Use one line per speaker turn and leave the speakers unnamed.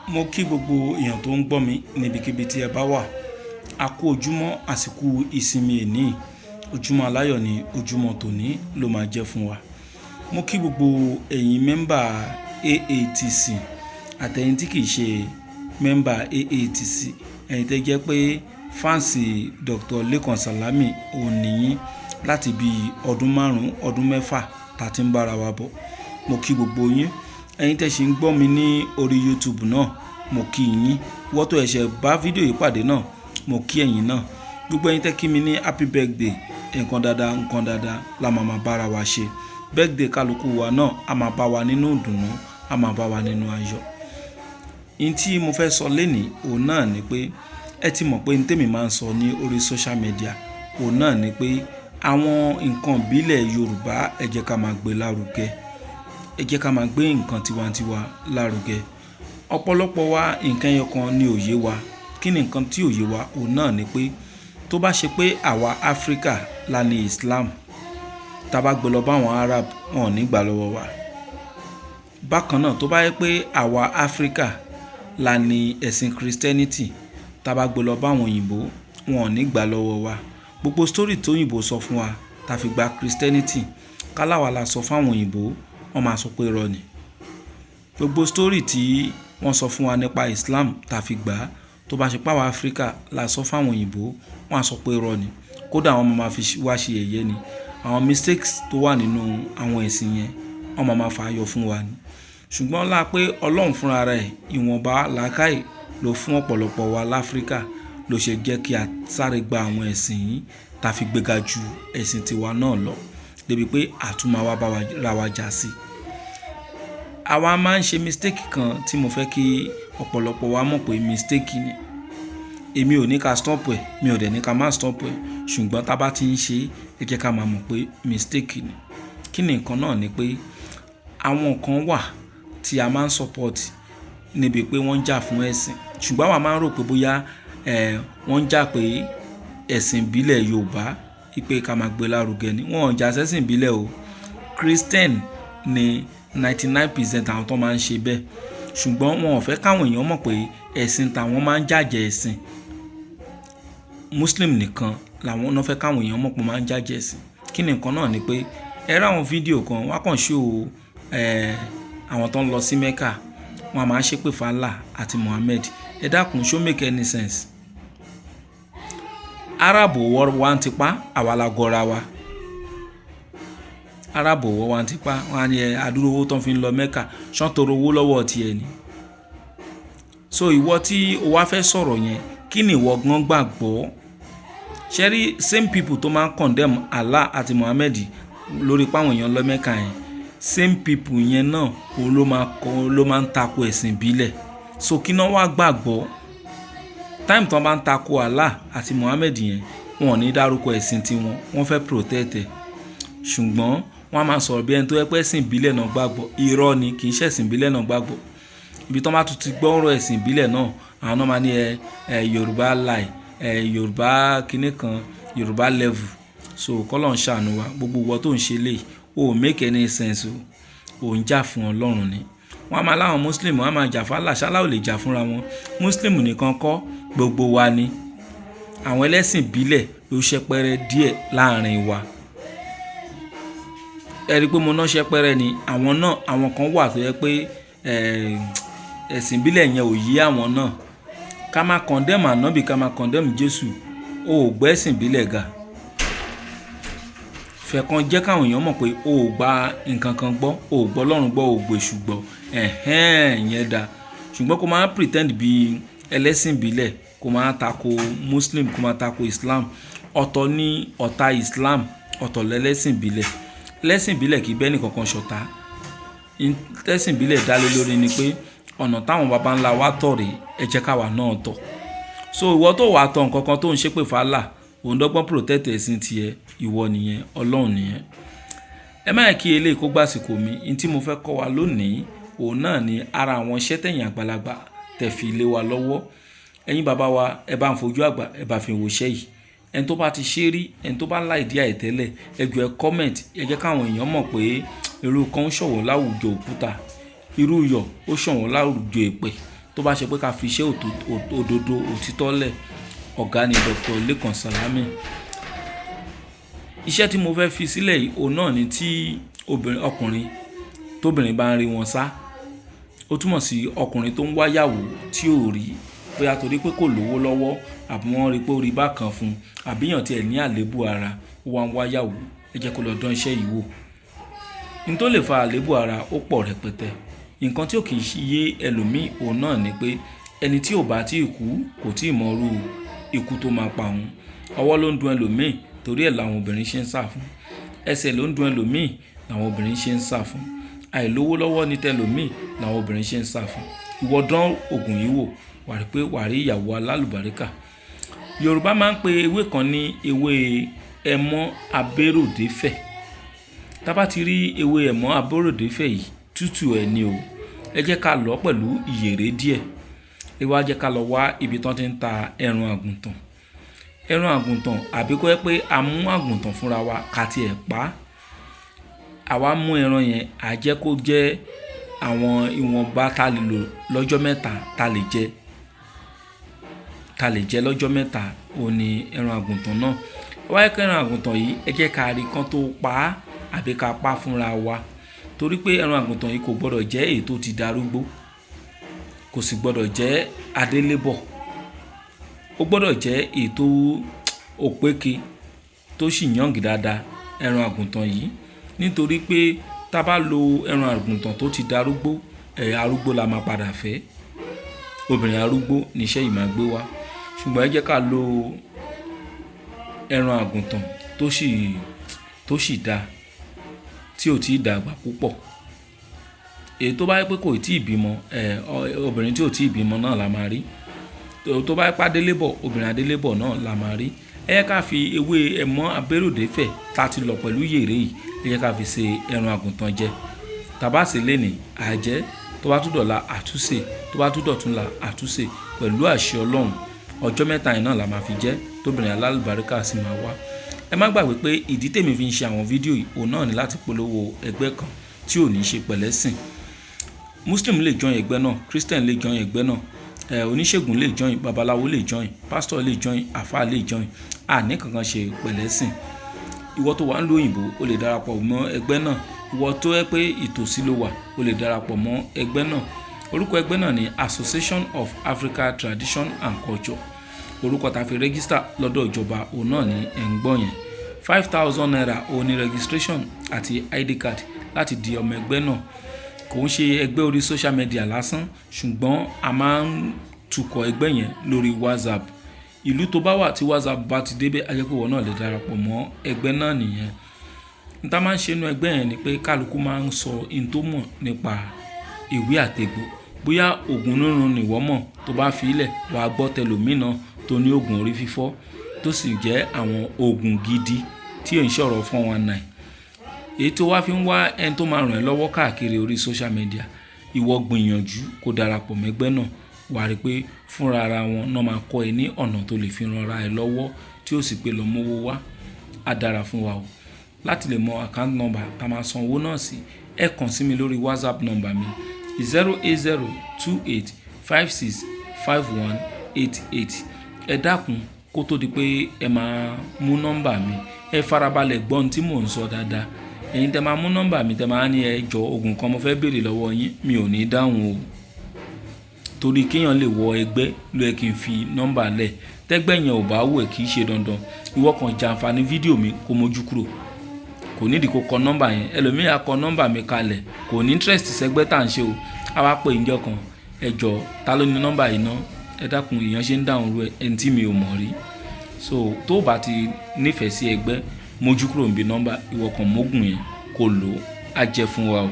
Mo kí gbogbo èèyàn tó ń gbọ́ mi níbikíbi tí ẹ bá wà. A kú ojúmọ́ àsìkò ìsinmi èní. Ojúmọ́ aláyọ̀ ni ojúmọ́ tòní ló máa jẹ́ fún wa. Mo kí gbogbo ẹ̀yin mẹ́mbà AATC àtẹ̀yin tí kìí ṣe mẹ́mbà AATC. Ẹ̀yin tẹ́ jẹ́ pé fáǹsì Dr. Lekan Salami òun nìyín láti bí ọdún 5 ọdún 6 tá ti ń bára wa bọ̀. Mo kí gbogbo yín. Ẹ̀yin tẹ́ ṣì ń gbọ́ mi ní orí YouTube náà, mo kí yín. Wọ́n tó ẹ̀ṣẹ̀ bá fídíò yìí pàdé náà, mo kí ẹ̀yin náà. Gbogbo ẹ̀yin tẹ́ kí mi ní happy birthday. Nǹkan dáadáa la máa bára wa ṣe. Birthday kálukú wa náà a máa bá wa nínú ìdùnnú, a máa bá wa nínú ayọ̀. In tí mo fẹ́ sọ lénìí òun náà ni pé ẹ ti mọ̀ pé ní tèmi máa ń sọ ní orí social media òun náà ni pé àwọn nǹkan ìbílẹ̀ Yorùbá ẹ jẹ́ ká máa gbé lárugẹ. Ẹ jẹ́ ká máa gbé nǹkan tiwantiwa lárugẹ. Ọ̀pọ̀lọpọ̀ wa nǹkan ẹyọkan ní òye wa. Kí ni nǹkan tí òye wa? Òun náà ni pé tó bá ṣe pé àwa Áfríkà la ní Islam, tá bá gbé lọ bá àwọn Arab, wọn ò ní gbà lọ́wọ́ wa. Bákan náà tó bá yẹ pé àwa Áfríkà la ní ẹ̀sìn Christianity, tá bá gbé lọ bá àwọn òyìnbó, wọn ò ní gbà lọ́wọ́ wa. Gbogbo story tó òyìnbó sọ fún wa tá fi gba Christianity, káláwa la sọ fún àwọn òyìnbó, wọ́n máa sọ pé irọ́ ni. Gbogbo story tí wọ́n sọ fún wa nípa Islam tá fi gbà, tó bá ṣe pé àwa Áfríkà la sọ fún àwọn òyìnbó, wọ́n á sọ pé irọ́ ni. Kódà wọ́n máa fi wá ṣe yẹ̀yẹ́ ni. Àwọn mistakes tó wà nínú àwọn ẹ̀sìn yẹn, wọ́n máa fà yọ fún wa ni. Ṣùgbọ́n lá pé Ọlọ́run fúnra rẹ̀ ìwọ̀nba làákàyè ló fún ọ̀pọ̀lọpọ̀ wa láfríkà ló ṣe jẹ́ kí a sáré gba àwọn ẹ̀sìn yìí tá fi gbéga ju ẹ̀sìn tiwa náà lọ. Débi pé àtúmọ̀ wa bá wa ra wa jà sí. Àwa máa ń ṣe mistake kan tí mo fẹ́ kí ọ̀pọ̀lọpọ̀ wa mọ̀ pé mistake ni. Èmi ò ní ká stop ẹ̀, mi ò dẹ̀ ní ká má stop ẹ̀. Ṣùgbọ́n tá bá ti ń ṣe, ẹ jẹ́ ká máa mọ̀ pé mistake ni. Kí ni nǹkan náà ni pé àwọn kan wà tí a máa ń support níbi pé wọ́n ń jà fún ẹ̀sìn. Ṣùgbọ́n àwa máa ń rò pé bóyá wọ́n ń jà pé ẹ̀sìn ìbílẹ̀ Yorùbá ipe ká máa gbé lárugẹ ni. Wọ́n ò jà sẹ́sìn ìbílẹ̀ o. Christian ni 99% àwọn tó máa ń ṣe bẹ́ẹ̀. Ṣùgbọ́n wọn ò fẹ́ káwọn èèyàn mọ̀ pé ẹ̀sìn tàwọn máa ń jàjẹ́ ẹ̀sìn. Muslim nìkan làwọn náà fẹ́ káwọn èèyàn mọ̀ pé máa ń jàjẹ́ ẹ̀sìn. Kí ni nǹkan náà ni pé ẹ rí àwọn fídíò kan wọ́n kàn show àwọn tó ń lọ sí Mecca, wọ́n máa ń ṣépè fún Allah àti Muhammad. Ẹ dákun, ṣó make any sense? Arab wọ́ wa ń tipa, àwa la gọra wa. Arab wọ́ wa ń tipa, wọ́n á ní adúrú owó tó ń fi lọ Mecca, ṣán tọrọ owó lọ́wọ́ tiẹ̀ ni. So ìwọ tí o wá fẹ́ sọ̀rọ̀ yẹn, kí ni ìwọ gan gbàgbọ́? Ṣẹ́rí same people tó máa ń condemn Allah àti Muhammad lórí páwọn èèyàn lọ Mecca yẹn, same people yẹn náà ló máa ń tako ẹ̀sìn ìbílẹ̀. So kí náà wá gbàgbọ́? Time tó bá ń tako Allah àti Muhammad yẹn, wọn ò ní dárúkọ ẹ̀sìn tiwọn, wọ́n fẹ́ protect ẹ̀. Ṣùgbọ́n wọ́n á máa sọ̀rọ̀ bí ẹni tó yẹ pé ẹ̀sìn ìbílẹ̀ náà gbàgbọ́. Irọ́ ni, kì í ṣe ẹ̀sìn ìbílẹ̀ náà gbàgbọ́. Ibi tó bá tún ti gbọ́ ọ̀rọ̀ ẹ̀sìn ìbílẹ̀ náà, àwọn náà máa ní Yorùbá lie, Yorùbá kinní kan, Yorùbá level. So kọ́lọ́run ṣàánú wa. Gbogbo ìwọ tó ń ṣe léyìí, ó make any sense o. Ó ń jà fún Ọlọ́run ni. Wọ́n á máa láwọn Muslim, wọ́n á máa jà fún Allah. Ṣálá ò lè jà fúnra wọn. Muslim nìkan kọ́, gbogbo wa ni. Àwọn ẹlẹ́sìn ìbílẹ̀ ló ṣẹpẹrẹ díẹ̀ láàrin wa. Ẹ rí pé mo ná ṣẹpẹrẹ ni. Àwọn kan wà tó yẹ pé ẹ̀sìn ìbílẹ̀ yẹn ò yí àwọn náà. Ká máa condemn Ànábì, ká máa condemn Jésù. O ò gbọ́ ẹ̀sìn ìbílẹ̀ ga. Fẹ́ kan jẹ́ káwọn èèyàn mọ̀ pé o ò gba nǹkan kan gbọ́, o ò gbọ́ Ọlọ́run gbọ́, o ò gbọ́ Èṣù gbọ́. Ìyẹn dá. Ṣùgbọ́n kó máa pretend bí ẹlẹ́sìn ìbílẹ̀, kó máa tako Muslim, kó máa tako Islam. Ọ̀tọ̀ ni ọ̀tá Islam, ọ̀tọ̀ lẹ́lẹ́sìn ìbílẹ̀. Ẹlẹ́sìn ìbílẹ̀ kì í bẹ́ẹ̀ nìkankan ṣọ̀tá. Ẹlẹ́sìn ìbílẹ̀ dá lé lórí ni pé ọ̀nà táwọn baba ńlá wa tọ̀ rèé, ẹ jẹ́ káwa náà tọ̀. So ìwọ tó wà tọ̀ nǹkan kan tó ń ṣépè fún Allah, òun dọ́gbọ́n protect ẹ̀sìn tiẹ̀, ìwọ nìyẹn, Ọlọ́run nìyẹn. Ẹ má yẹ kí eléyìí kó gbàsìkò mi. In tí mo fẹ́ kọ́ wa lónìí, òun náà ni ara àwọn iṣẹ́ tẹ̀yìn àgbàlagbà tẹ̀ fi lé wa lọ́wọ́. Ẹ̀yin bàbá wa, ẹ bá ń fojú àgbà, ẹ bá fi wò iṣẹ́ yìí. Ẹni tó bá ti ṣe rí, ẹni tó bá láì díẹ̀ tẹ́lẹ̀, ẹ jọ̀ọ́ ẹ comment, ẹ jẹ́ káwọn èèyàn mọ̀ pé irú kan ń ṣọ̀wọ́n láwùjọ òkúta, irú iyọ̀ ó ṣọ̀wọ́n láwùjọ èpè. tó bá ṣe pé ká fi iṣẹ́ òdodo òtítọ́ lẹ̀, ọ̀gá ni Dr. Lekan Salami. Iṣẹ́ tí mo fẹ́ fi sílẹ̀ yìí òun náà ni tí ọkùnrin tóbìnrin bá ń rí wọn sá, ó túmọ̀ sí ọkùnrin tó ń wáyàwó tí ò rí, bóyá torí pé kò lówó lọ́wọ́ àbí wọ́n rí pé ó rí bákan fún, àbí yàn tí ẹ̀ ní àléébù ara ó wá ń wáyàwó, ẹ jẹ́ kó lọ dán iṣẹ́ yìí wò. N tó lè fa àléébù ara ó pọ̀ rẹpẹtẹ. Nǹkan tí ò kì í yé ẹlòmíì òun náà ni pé ẹni tí ò bá tí ì kú kò tí ì mọrú ikú tó máa pa òun. Ọwọ́ ló ń dun ẹlòmíì torí ẹ̀ làwọn obìnrin ṣe ń sá fún. Ẹsẹ̀ ló ń dun ẹlòmíì làwọn obìnrin ṣe ń sá fún. Àìlówó lọ́wọ́ ní tẹlòmíì làwọn obìnrin ṣe ń sá fún. Ìwọ dán oògùn yìí wò, wà rí pé wà rí ìyàwó alálùbáríkà. Yorùbá máa ń pe ewé kan ní ewé ẹmọ́ abéròdéfẹ̀. Tá bá ti rí ewé ẹmọ́ abéròdéfẹ̀ yìí, tútù ẹ̀ ni o. Ẹ jẹ́ ká lọ̀ pẹ̀lú ìyèré díẹ̀. Ẹ wá jẹ́ ká lọ wá ibi tán ti ń ta ẹran àgùntàn. Ẹran àgùntàn àbí kó jẹ́ pé a mú àgùntàn fúnra wa ká tiẹ̀ pa. Àwa mú ẹran yẹn, á jẹ́ kó jẹ́ àwọn ìwọ̀nba tá lè lò lọ́jọ́ mẹ́ta tá lè jẹ lọ́jọ́ mẹ́ta, òun ni ẹran àgùntàn náà. Wáyé kẹran àgùntàn yìí ẹ jẹ́ ká rí kán tó pa á àbí ká pa fúnra wa, torí pé ẹran àgùntàn yìí kò gbọdọ̀ jẹ́ èyí tó ti darúgbó, kò sì gbọdọ̀ jẹ́ adélébọ̀, ó gbọdọ̀ jẹ́ èyí tó òpéke tó sì yàngì dáadáa ẹran àgùntàn yìí, nítorí pé tá bá lo ẹran àgùntàn tó ti darúgbó, arúgbó la máa padà fẹ́, obìnrin arúgbó níṣẹ́ yìí máa gbé wá. Ṣùgbọ́n ẹ jẹ́ ká lo ẹran àgùntàn tó sì dáa, tí ò tí ì dàgbà púpọ̀. Èyí tó bá yẹ pé kò tí ì bímọ, obìnrin tí ò tí ì bímọ náà la máa rí. Tó bá yẹ pé adélébọ̀, obìnrin adélébọ̀ náà la máa rí. Ẹ jẹ́ ká fi ewé ẹmọ́ abéròdéfẹ̀ tá ti lọ̀ pẹ̀lú yèré yìí, ẹ jẹ́ ká fi ṣe ẹran àgùntàn jẹ. Tá bá ṣe lénìí àjẹ́, tó bá tún dọ̀la àtúnṣe, tó bá tún dọ̀túnla àtúnṣe, pẹ̀lú àṣẹ Ọlọ́run. Ọjọ́ mẹ́ta yìí náà la máa fi jẹ, tóbìnrin alálùbáríkà sì máa wá. Ẹ má gbàgbé pé ìdí tèmi fi ń ṣe àwọn fídíò yìí òun náà ni láti polówó ẹgbẹ́ kan tí ò ní ṣe pẹ̀lẹ́sìn. Muslim lè join ẹgbẹ́ náà, Christian lè join ẹgbẹ́ náà, oníṣègùn lè join, babaláwo lè join, pastor lè join, àfáà lè join. Àní kankan ṣe pẹ̀lẹ́sìn. Ìwọ tó wà ń lo òyìnbó o lè darapọ̀ mọ́ ẹgbẹ́ náà. Ìwọ tó yẹ pé ìtòsí ló wà o lè darapọ̀ mọ́ ẹgbẹ́ náà. Orúkọ ẹgbẹ́ náà ni Association of Africa Tradition and Culture. Orúkọ tá fi rẹ́gísítà lọ́dọ̀ ìjọba òun náà ni ẹ̀ ń gbọ́ yẹn. 5,000 naira òun ni registration àti ID card láti di ọmọ ẹgbẹ́ náà. Kò ń ṣe ẹgbẹ́ orí social media lásán, ṣùgbọ́n a máa ń tukọ̀ ẹgbẹ́ yẹn lórí WhatsApp. Ìlú tó bá wà tí WhatsApp bá ti débẹ̀, a jẹ́ pé ìwọ náà lè darapọ̀ mọ́ ẹgbẹ́ náà nìyẹn. N tá máa ń ṣe inú ẹgbẹ́ yẹn ni pé kálukú máa ń sọ in tó mọ̀ nípa ìwé àtegbò. Bóyá ògùn rírun ni ìwọ mọ̀, tó bá fi ilẹ̀ wàá gbọ́ tẹlòmínà tó ní ògùn orí fífọ́, tó sì jẹ́ àwọn ògùn gidi tí ò ń ṣọ̀rọ̀ 419. Èyí tó wá fi ń wá ẹni tó máa ràn ẹ́ lọ́wọ́ káàkiri orí social media, ìwọ gbìyànjú kó darapọ̀ mẹ́gbẹ́ náà. Wà rí pé fúnra ara wọn náà máa kọ́ ẹ ní ọ̀nà tó lè fi ranra ẹ lọ́wọ́, tí ó sì pé lọ mówó wá. Á dára fún wa o. Láti lè mọ account number tá máa san owó náà sí, ẹ kàn sí mi lórí WhatsApp number mi 08028565188. Ẹ dákun kó tó di pé ẹ máa mú nọ́mbà mi, ẹ farabalẹ̀ gbọ́ ohun tí mò ń sọ dáadáa. Ẹ̀yin tẹ́ máa mú nọ́mbà mi, tẹ́ máa ní ẹ jọ oògùn kan mo fẹ́ béèrè lọ́wọ́ yín, mi ò ní dáhùn o. Torí kéèyàn lè wọ ẹgbẹ́ ló yẹ kí n fi nọ́mbà lẹ̀. Tẹ́gbẹ́ yẹn ò bá wù ẹ́ kì í ṣe dandan. Ìwọ kan jàǹfààní fídíò mi kó mójú kúrò. Kò nídìí kó kọ nọ́mbà yẹn. Ẹlòmíì á kọ nọ́mbà mi kalẹ̀, kò ní interest sẹ́gbẹ́ tá à ń ṣe o. A wá pè ìjọ kan, ẹ jọ ta ló ní nọ́mbà yìí ná? Ẹ dákun, èèyàn ṣe ń dáhùn rú ẹni tí mi ò mọ̀ rí. So tó bá ti nífẹ̀ẹ́ sí ẹgbẹ́, mójú kúrò níbi nọ́mbà, ìwọ kan mógùn yẹn kó lò ó, á jẹ́ fún wa o.